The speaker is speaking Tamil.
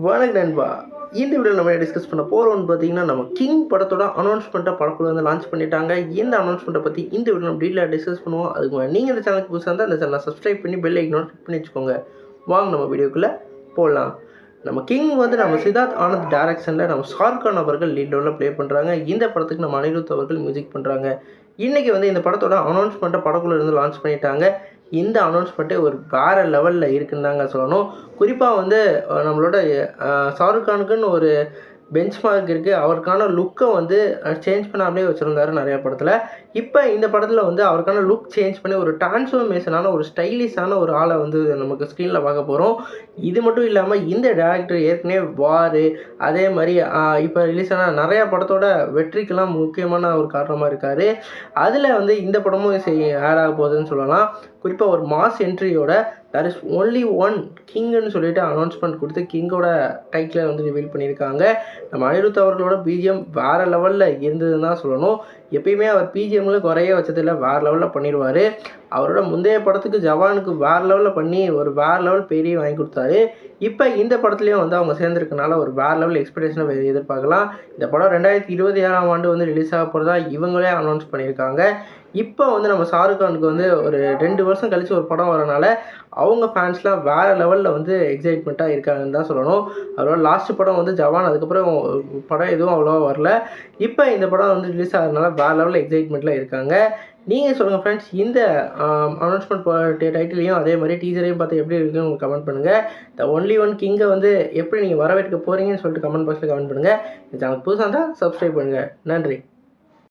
வணக்கம் நண்பா. இந்த வீடியோவில் நம்ம டிஸ்கஸ் பண்ண போகிறோம்னு பார்த்தீங்கன்னா, நம்ம கிங் படத்தோட அனௌன்ஸ்மெண்ட்டாக படக்குழு வந்து லான்ச் பண்ணிட்டாங்க. இந்த அனௌன்ஸ்மெண்ட்டை பற்றி இந்த வீடியோ நம்ம டீட்டெயிலாக டிஸ்கஸ் பண்ணுவோம். அதுக்கு முன்னாடி நீங்கள் இந்த சேனலுக்கு புதுசாக இருந்தால் இந்த சேனலை சப்ஸ்கிரைப் பண்ணி பெல் ஐக்கனோட கிளிக் பண்ணி வச்சுக்கோங்க. வாங்க நம்ம வீடியோக்குள்ளே போகலாம். நம்ம கிங் வந்து நம்ம சித்தார்த் ஆனந்த் டைரக்ஷனில் நம்ம ஷாருக்கான் அவர்கள் லீட் ரோலில் ப்ளே பண்ணுறாங்க. இந்த படத்துக்கு நம்ம அனிருத் அவர்கள் மியூசிக் பண்ணுறாங்க. இன்றைக்கி வந்து இந்த படத்தோட அனௌன்ஸ்மெண்ட்டை படக்குழு இருந்து லான்ச் பண்ணிட்டாங்க. இந்த அனௌன்ஸ்மெண்ட்டே ஒரு வேறு லெவலில் இருக்குன்னு தாங்க சொல்லணும். குறிப்பாக வந்து நம்மளோட ஷாருக் கானுக்குன்னு ஒரு பெஞ்ச் மார்க் இருக்குது. அவருக்கான லுக்கை வந்து சேஞ்ச் பண்ணாமலே வச்சுருந்தாரு நிறையா படத்தில். இப்போ இந்த படத்தில் வந்து அவருக்கான லுக் சேஞ்ச் பண்ணி ஒரு டிரான்ஸ்ஃபர்மேஷனான ஒரு ஸ்டைலிஷான ஒரு ஆளை வந்து நமக்கு ஸ்க்ரீனில் பார்க்க போகிறோம். இது மட்டும் இல்லாமல் இந்த டேரக்டர் ஏற்கனவே வாரு அதே மாதிரி இப்போ ரிலீஸ் ஆன நிறையா படத்தோட வெற்றிக்கெல்லாம் முக்கியமான ஒரு காரணமாக இருக்கார். அதில் வந்து இந்த படமும் ஆட் ஆக போகுதுன்னு சொல்லலாம். குறிப்பாக ஒரு மாஸ் என்ட்ரியோட தேர் இஸ் ஒன்லி ஒன் கிங்குன்னு சொல்லிட்டு அனௌன்ஸ்மெண்ட் கொடுத்து கிங்கோட டைட்டிலை வந்து ரிவீல் பண்ணியிருக்காங்க. நம்ம அனிருத் அவர்களோட பிஜிஎம் வேறு லெவலில் இருந்ததுன்னு தான் சொல்லணும். எப்பயுமே அவர் பிஜிஎம்மில் குறைய வச்சதில் வேறு லெவலில் பண்ணிடுவார். அவரோட முந்தைய படத்துக்கு ஜவானுக்கு வேறு லெவலில் பண்ணி ஒரு வேறு லெவல் பேரையும் வாங்கி கொடுத்தாரு. இப்போ இந்த படத்துலேயும் வந்து அவங்க சேர்ந்துருக்கனால ஒரு வேறு லெவல் எக்ஸ்பெக்டேஷனை எதிர்பார்க்கலாம். இந்த படம் 2027ஆம் ஆண்டு வந்து ரிலீஸ் ஆக போகிறதா இவங்களே அனௌன்ஸ் பண்ணியிருக்காங்க. இப்போ வந்து நம்ம ஷாருக் கானுக்கு வந்து ஒரு 2 வருஷம் கழித்து ஒரு படம் வரனால அவங்க ஃபேன்ஸ்லாம் வேறு லெவலில் வந்து எக்ஸைட்மெண்ட்டாக இருக்காங்கன்னு தான் சொல்லணும். அவரோட லாஸ்ட் படம் வந்து ஜவான், அதுக்கப்புறம் படம் எதுவும் அவ்வளோவா வரல. இப்போ இந்த படம் வந்து ரிலீஸ் ஆகிறதுனால வேறு லெவலில் எக்ஸைட்மெண்ட்டில் இருக்காங்க. நீங்கள் சொல்லுங்கள் ஃப்ரெண்ட்ஸ், இந்த அனௌன்ஸ்மெண்ட் டைட்டிலையும் அதே மாதிரி டீசரையும் பார்த்து எப்படி இருக்குன்னு உங்களுக்கு கமெண்ட் பண்ணுங்கள். த ஒன்லி ஒன் கிங்கை வந்து எப்படி நீங்கள் வரவேற்க போகிறீங்கன்னு சொல்லிட்டு கமெண்ட் பாக்ஸில் கமெண்ட் பண்ணுங்கள். இந்த சேனலுக்கு புதுசாக இருந்தால் சப்ஸ்கிரைப் பண்ணுங்கள். நன்றி.